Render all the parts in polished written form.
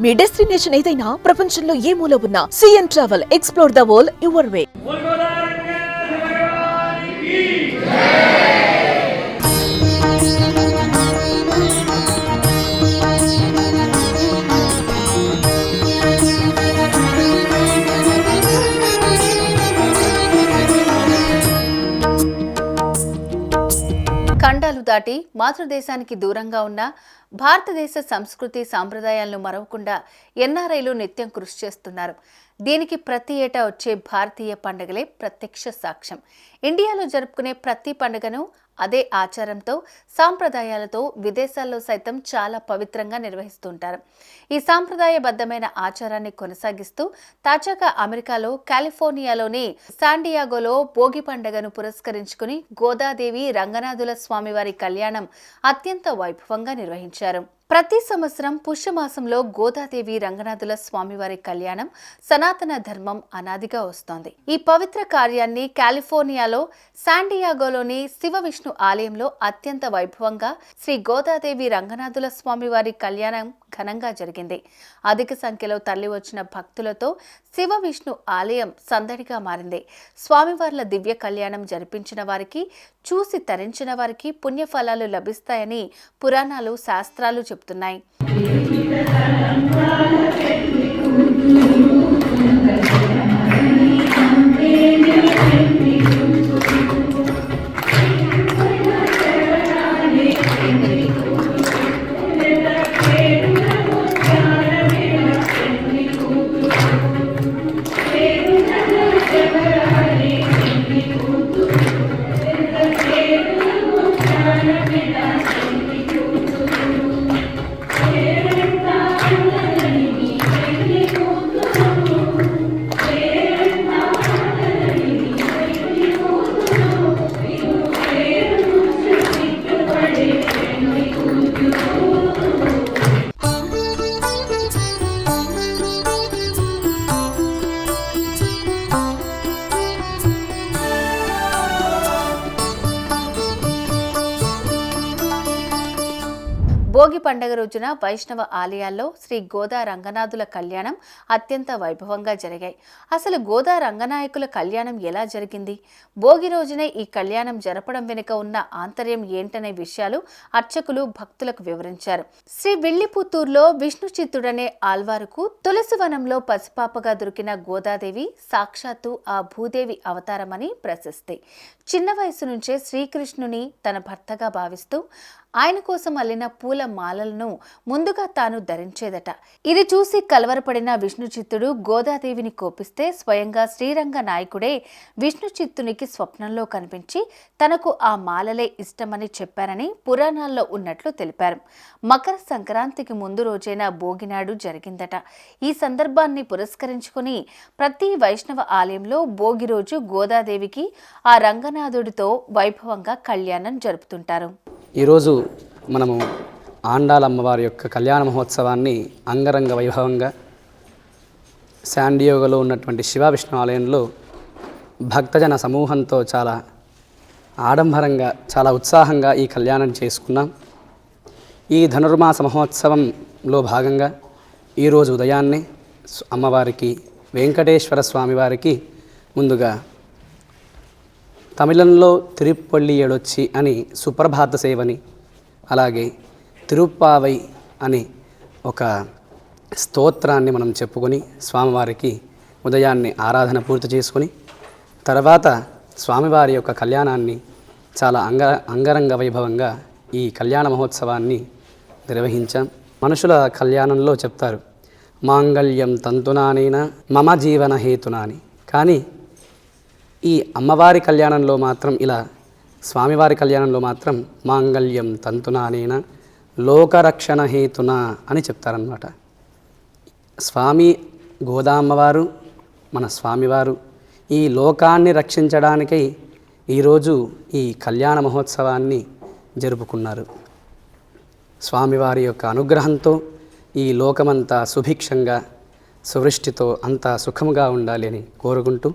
మీ destination ఏదైనా ప్రపంచంలో ఏ మూల ఉన్నా CN travel explore the world your way. ఖండాలు దాటి మాతృదేశానికి దూరంగా ఉన్న భారతదేశ సంస్కృతి సాంప్రదాయాలను మరవకుండా ఎన్ఆర్ఐలు నిత్యం కృషి చేస్తున్నారు. దీనికి ప్రతి ఏటా వచ్చే భారతీయ పండుగలే ప్రత్యక్ష సాక్ష్యం. ఇండియాలో జరుపుకునే ప్రతి పండుగను అదే ఆచారంతో సాంప్రదాయాలతో విదేశాల్లో సైతం చాలా పవిత్రంగా నిర్వహిస్తుంటారు. ఈ సాంప్రదాయబద్ధమైన ఆచారాన్ని కొనసాగిస్తూ తాజాగా అమెరికాలో కాలిఫోర్నియాలోని శాండియాగోలో భోగి పండుగను పురస్కరించుకుని గోదాదేవి రంగనాథుల స్వామివారి కళ్యాణం అత్యంత వైభవంగా నిర్వహించారు. ప్రతి సంవత్సరం పుష్యమాసంలో గోదాదేవి రంగనాథుల స్వామివారి కళ్యాణం సనాతన ధర్మం అనాదిగా వస్తోంది. ఈ పవిత్ర కార్యాన్ని కాలిఫోర్నియాలో శాండియాగోలోని శివ విష్ణు ఆలయంలో అత్యంత వైభవంగా శ్రీ గోదాదేవి రంగనాథుల స్వామివారి కళ్యాణం ఘనంగా జరిగింది. అధిక సంఖ్యలో తరలి వచ్చిన భక్తులతో శివ విష్ణు ఆలయం సందడిగా మారింది. స్వామివార్ల దివ్య కళ్యాణం జరిపించిన వారికి, చూసి తరించిన వారికి పుణ్యఫలాలు లభిస్తాయని పురాణాలు శాస్త్రాలు చెబుతున్నాయి. భోగి పండుగ రోజున వైష్ణవ ఆలయాల్లో శ్రీ గోదా రంగనాథుల కళ్యాణం అత్యంత వైభవంగా జరిగాయి. అసలు గోదా రంగనాయకుల కళ్యాణం ఎలా జరిగింది, భోగి రోజునే ఈ కళ్యాణం జరపడం వెనుక ఉన్న ఆంతర్యం ఏంటనే విషయాలు అర్చకులు భక్తులకు వివరించారు. శ్రీ విల్లిపుత్తూరులో విష్ణు చిత్తుడనే ఆల్వారుకు తులసివనంలో పసిపాపగా దొరికిన గోదాదేవి సాక్షాత్తు ఆ భూదేవి అవతారమని ప్రశస్తి. చిన్న వయసు నుంచే శ్రీకృష్ణుని తన భర్తగా భావిస్తూ ఆయన కోసం అల్లిన పూల మాలలను ముందుగా తాను ధరించేదట. ఇది చూసి కలవరపడిన విష్ణు చిత్తుడు గోదాదేవిని కోపిస్తే స్వయంగా శ్రీరంగ నాయకుడే విష్ణు చిత్తునికి స్వప్నంలో కనిపించి తనకు ఆ మాలలే ఇష్టమని చెప్పారని పురాణాల్లో ఉన్నట్లు తెలిపారు. మకర సంక్రాంతికి ముందు రోజైన భోగినాడు జరిగిందట. ఈ సందర్భాన్ని పురస్కరించుకుని ప్రతి వైష్ణవ ఆలయంలో భోగి రోజు గోదాదేవికి ఆ రంగనాథుడితో వైభవంగా కళ్యాణం జరుపుతుంటారు. ఈరోజు మనము ఆండాల అమ్మవారి యొక్క కళ్యాణ మహోత్సవాన్ని అంగరంగ వైభవంగా శాండియాగోలో ఉన్నటువంటి శివ విష్ణు ఆలయంలో భక్తజన సమూహంతో చాలా ఆడంబరంగా, చాలా ఉత్సాహంగా ఈ కళ్యాణం చేసుకున్నాం. ఈ ధనుర్మాస మహోత్సవంలో భాగంగా ఈరోజు ఉదయాన్నే అమ్మవారికి, వెంకటేశ్వర స్వామివారికి ముందుగా తమిళంలో తిరుప్పల్లి ఎడొచ్చి అని సుప్రభాత సేవని, అలాగే తిరుప్పావై అని ఒక స్తోత్రాన్ని మనం చెప్పుకొని స్వామివారికి ఉదయాన్నే ఆరాధన పూర్తి చేసుకొని తర్వాత స్వామివారి యొక్క కళ్యాణాన్ని చాలా అంగరంగ వైభవంగా ఈ కళ్యాణ మహోత్సవాన్ని నిర్వహించాం. మనుషుల కళ్యాణంలో చెప్తారు, మాంగళ్యం తంతునానేన మమ జీవన హేతునాని. కానీ ఈ అమ్మవారి కళ్యాణంలో మాత్రం, ఇలా స్వామివారి కళ్యాణంలో మాత్రం మాంగళ్యం తంతునానేన లోకరక్షణ హేతున అని చెప్తారన్నమాట. స్వామి గోదామ్మవారు, మన స్వామివారు ఈ లోకాన్ని రక్షించడానికై ఈరోజు ఈ కళ్యాణ మహోత్సవాన్ని జరుపుకున్నారు. స్వామివారి యొక్క అనుగ్రహంతో ఈ లోకమంతా సుభిక్షంగా, సువృష్టితో అంతా సుఖముగా ఉండాలి అని కోరుకుంటూ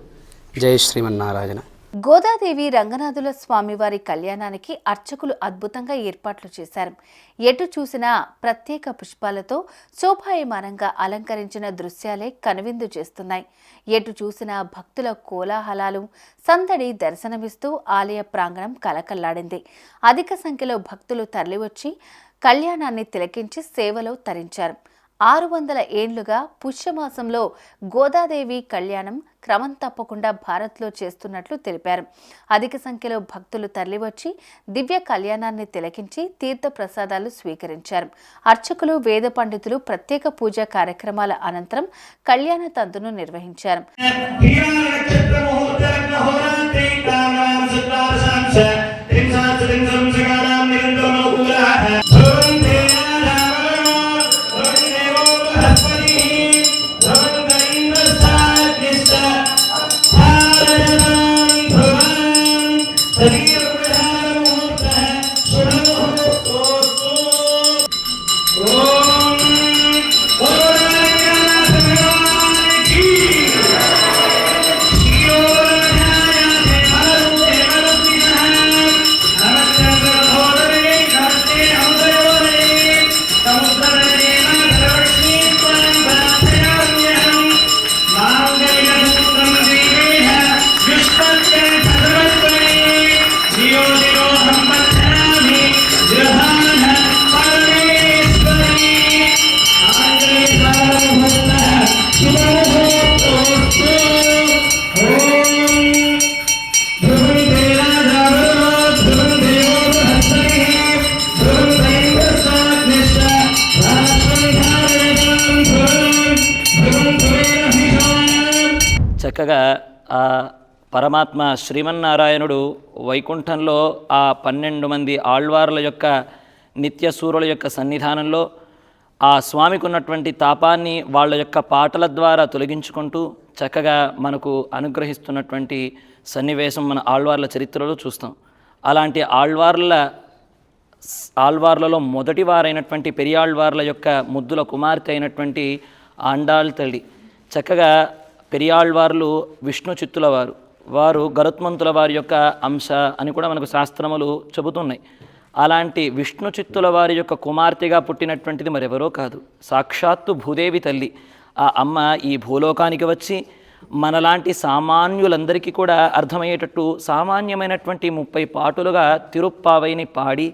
జై శ్రీమన్నారాయణ. గోదాదేవి రంగనాథుల స్వామివారి కళ్యాణానికి అర్చకులు అద్భుతంగా ఏర్పాట్లు చేశారు. ఎటు చూసినా ప్రత్యేక పుష్పాలతో శోభాయమానంగా అలంకరించిన దృశ్యాలే కనువిందు చేస్తున్నాయి. ఎటు చూసినా భక్తుల కోలాహలాలు, సందడి దర్శనమిస్తూ ఆలయ ప్రాంగణం కలకల్లాడింది. అధిక సంఖ్యలో భక్తులు తరలివచ్చి కళ్యాణాన్ని తిలకించి సేవలో తరించారు. 600 ఏండ్లుగా పుష్యమాసంలో గోదాదేవి కళ్యాణం క్రమం తప్పకుండా భారత్లో చేస్తున్నట్లు తెలిపారు. అధిక సంఖ్యలో భక్తులు తరలివచ్చి దివ్య కళ్యాణాన్ని తిలకించి తీర్థ ప్రసాదాలు స్వీకరించారు. అర్చకులు, వేద పండితులు ప్రత్యేక పూజా కార్యక్రమాల అనంతరం కళ్యాణ తంతును నిర్వహించారు. చక్కగా ఆ పరమాత్మ శ్రీమన్నారాయణుడు వైకుంఠంలో ఆ 12 మంది ఆళ్వార్ల యొక్క నిత్యసూరుల యొక్క సన్నిధానంలో ఆ స్వామికి ఉన్నటువంటి తాపాన్ని వాళ్ళ యొక్క పాటల ద్వారా తొలగించుకుంటూ చక్కగా మనకు అనుగ్రహిస్తున్నటువంటి సన్నివేశం మన ఆళ్వార్ల చరిత్రలో చూస్తాం. అలాంటి ఆళ్వార్లలో మొదటి వారైనటువంటి పెరియాళ్వార్ల యొక్క ముద్దుల కుమార్తె అయినటువంటి ఆండాళ్ తల్లి. చక్కగా పెరియాళ్వార్లు విష్ణు చిత్తుల వారు గరుత్మంతుల వారి యొక్క అంశ అని కూడా మనకు శాస్త్రములు చెబుతున్నాయి. అలాంటి విష్ణు చిత్తుల వారి యొక్క కుమార్తెగా పుట్టినటువంటిది మరెవరో కాదు, సాక్షాత్తు భూదేవి తల్లి. ఆ అమ్మ ఈ భూలోకానికి వచ్చి మనలాంటి సామాన్యులందరికీ కూడా అర్థమయ్యేటట్టు సామాన్యమైనటువంటి 30 పాటలుగా తిరుప్పావైని పాడి,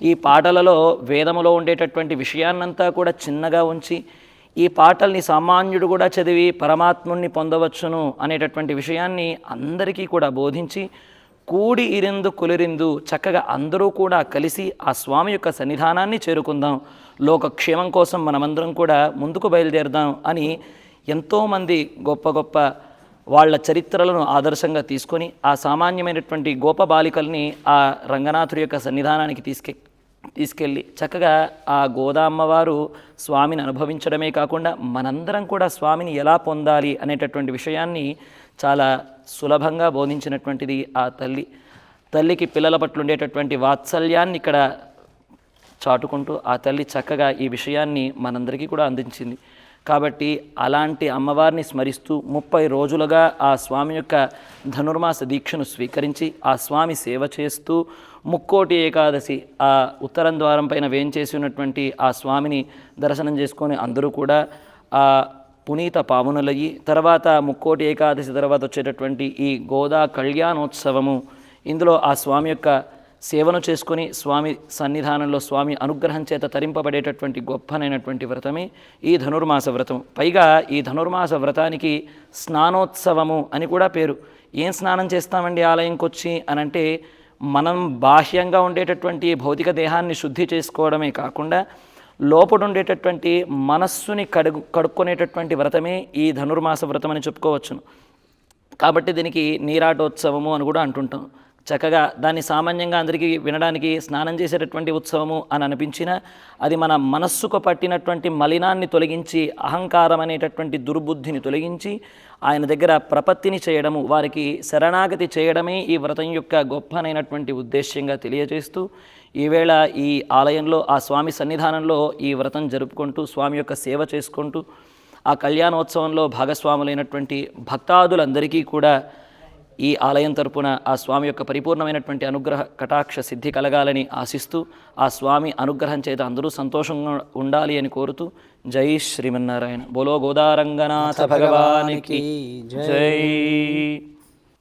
ఈ పాటలలో వేదములో ఉండేటటువంటి విషయాన్నంతా కూడా చిన్నగా ఉంచి ఈ పాటల్ని సామాన్యుడు కూడా చదివి పరమాత్ముణ్ణి పొందవచ్చును అనేటటువంటి విషయాన్ని అందరికీ కూడా బోధించి కూడి ఇరిందు కులిరిందు చక్కగా అందరూ కూడా కలిసి ఆ స్వామి యొక్క సన్నిధానాన్ని చేరుకుందాం, లోకక్షేమం కోసం మనమందరం కూడా ముందుకు బయలుదేరదాం అని ఎంతోమంది గొప్ప గొప్ప వాళ్ళ చరిత్రలను ఆదర్శంగా తీసుకొని ఆ సామాన్యమైనటువంటి గోప బాలికల్ని ఆ రంగనాథుడి యొక్క సన్నిధానానికి తీసుకెళ్ళి చక్కగా ఆ గోదామ్మవారు స్వామిని అనుభవించడమే కాకుండా మనందరం కూడా స్వామిని ఎలా పొందాలి అనేటటువంటి విషయాన్ని చాలా సులభంగా బోధించినటువంటిది ఆ తల్లికి పిల్లల పట్ల ఉండేటటువంటి వాత్సల్యాన్ని ఇక్కడ చాటుకుంటూ ఆ తల్లి చక్కగా ఈ విషయాన్ని మనందరికీ కూడా అందించింది. కాబట్టి అలాంటి అమ్మవారిని స్మరిస్తూ 30 రోజులుగా ఆ స్వామి యొక్క ధనుర్మాస దీక్షను స్వీకరించి ఆ స్వామి సేవ చేస్తూ ముక్కోటి ఏకాదశి ఆ ఉత్తరం ద్వారం పైన వేంచేసి ఉన్నటువంటి ఆ స్వామిని దర్శనం చేసుకొని అందరూ కూడా ఆ పునీత పావనులయ్యి తర్వాత ముక్కోటి ఏకాదశి తర్వాత వచ్చేటటువంటి ఈ గోదా కళ్యాణోత్సవము, ఇందులో ఆ స్వామి యొక్క సేవను చేసుకొని స్వామి సన్నిధానంలో స్వామి అనుగ్రహం చేత తరింపబడేటటువంటి గొప్పనైనటువంటి వ్రతమే ఈ ధనుర్మాస వ్రతం. పైగా ఈ ధనుర్మాస వ్రతానికి స్నానోత్సవము అని కూడా పేరు. ఏం స్నానం చేస్తామండి ఆలయంకి వచ్చి అనంటే, మనం బాహ్యంగా ఉండేటటువంటి భౌతిక దేహాన్ని శుద్ధి చేసుకోవడమే కాకుండా లోపల ఉండేటటువంటి మనస్సుని కడుక్కునేటటువంటి వ్రతమే ఈ ధనుర్మాస వ్రతం అని చెప్పుకోవచ్చును. కాబట్టి దీనికి నీరాటోత్సవము అని కూడా అంటుంటాం. చక్కగా దాన్ని సామాన్యంగా అందరికీ వినడానికి స్నానం చేసేటటువంటి ఉత్సవము అని అనిపించినా అది మన మనస్సుకు పట్టినటువంటి మలినాన్ని తొలగించి అహంకారం అనేటటువంటి దుర్బుద్ధిని తొలగించి ఆయన దగ్గర ప్రపత్తిని చేయడము, వారికి శరణాగతి చేయడమే ఈ వ్రతం యొక్క గొప్పనైనటువంటి ఉద్దేశ్యంగా తెలియజేస్తూ ఈవేళ ఈ ఆలయంలో ఆ స్వామి సన్నిధానంలో ఈ వ్రతం జరుపుకుంటూ స్వామి యొక్క సేవ చేసుకుంటూ ఆ కళ్యాణోత్సవంలో భాగస్వాములైనటువంటి భక్తాదులందరికీ కూడా ఈ ఆలయం తరపున ఆ స్వామి యొక్క పరిపూర్ణమైనటువంటి అనుగ్రహ కటాక్ష సిద్ధి కలగాలని ఆశిస్తూ ఆ స్వామి అనుగ్రహం చేత అందరూ సంతోషంగా ఉండాలి అని కోరుతూ జై శ్రీమన్నారాయణ. బోలో గోదారంగనాథ భగవానికి జై.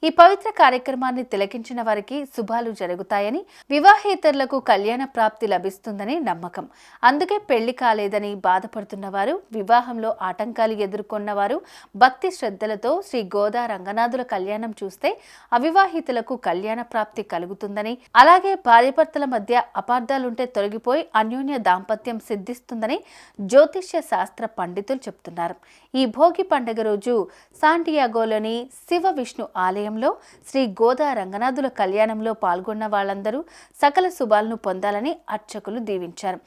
ఈ పవిత్ర కార్యక్రమాన్ని తిలకించిన వారికి శుభాలు జరుగుతాయని, వివాహేతరులకు కళ్యాణ ప్రాప్తి లభిస్తుందని నమ్మకం. అందుకే పెళ్లి కాలేదని బాధపడుతున్న వారు, వివాహంలో ఆటంకాలు ఎదుర్కొన్న వారు భక్తి శ్రద్ధలతో శ్రీ గోదా రంగనాథుల కళ్యాణం చూస్తే అవివాహితులకు కళ్యాణ ప్రాప్తి కలుగుతుందని, అలాగే భార్యాభర్తల మధ్య అపార్థాలుంటే తొలగిపోయి అన్యోన్య దాంపత్యం సిద్ధిస్తుందని జ్యోతిష్య శాస్త్ర పండితులు చెప్తున్నారు. ఈ భోగి పండుగ రోజు శాంటియాగోలోని శివ విష్ణు ఆలయం శ్రీ గోదా రంగనాథుల కళ్యాణంలో పాల్గొన్న వాళ్ళందరూ సకల శుభాలను పొందాలని అర్చకులు దీవించారు.